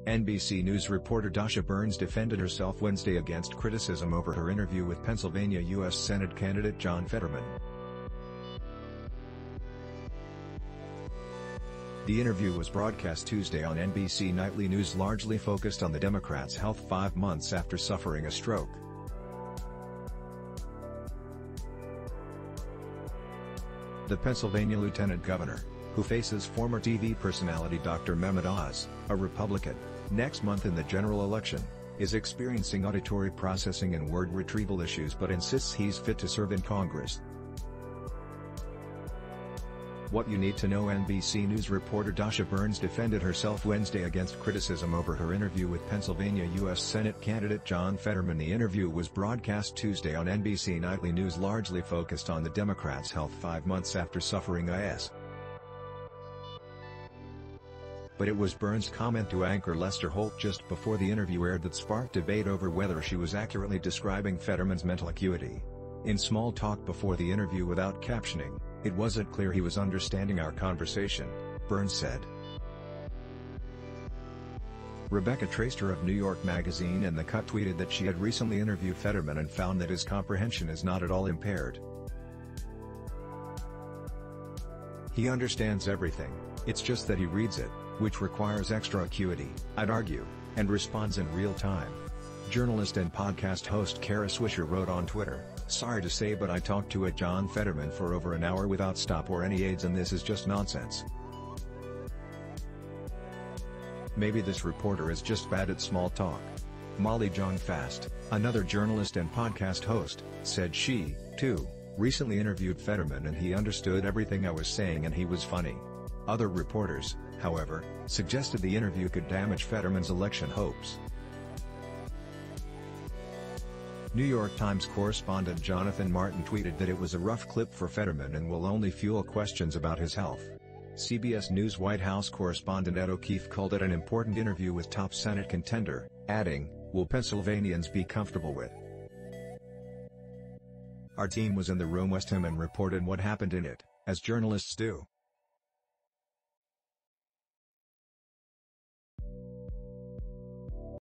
NBC News reporter Dasha Burns defended herself Wednesday against criticism over her interview with Pennsylvania U.S. Senate candidate John Fetterman. The interview was broadcast Tuesday on NBC Nightly News, largely focused on the Democrats' health 5 months after suffering a stroke. The Pennsylvania lieutenant governor, who faces former TV personality Dr. Mehmet Oz, a Republican, next month in the general election, is experiencing auditory processing and word retrieval issues but insists he's fit to serve in Congress. What you need to know: NBC News reporter Dasha Burns defended herself Wednesday against criticism over her interview with Pennsylvania U.S. Senate candidate John Fetterman. The interview was broadcast Tuesday on NBC Nightly News, largely focused on the Democrats' health 5 months after suffering IS. But it was Burns' comment to anchor Lester Holt just before the interview aired that sparked debate over whether she was accurately describing Fetterman's mental acuity. In small talk before the interview without captioning, "It wasn't clear he was understanding our conversation," Burns said. Rebecca Traister of New York Magazine and The Cut tweeted that she had recently interviewed Fetterman and found that his comprehension is not at all impaired. "He understands everything, it's just that he reads it, which requires extra acuity, I'd argue, and responds in real time." Journalist and podcast host Kara Swisher wrote on Twitter, "Sorry to say, but I talked to John Fetterman for over an hour without stop or any aids, and this is just nonsense. Maybe this reporter is just bad at small talk." Molly Jong-Fast, another journalist and podcast host, said she, too, recently interviewed Fetterman and he understood everything I was saying and he was funny. Other reporters, however, suggested the interview could damage Fetterman's election hopes. New York Times correspondent Jonathan Martin tweeted that it was a rough clip for Fetterman and will only fuel questions about his health. CBS News White House correspondent Ed O'Keefe called it an important interview with top Senate contender, adding, "Will Pennsylvanians be comfortable with?" "Our team was in the room," West Ham, and reported what happened in it, as journalists do.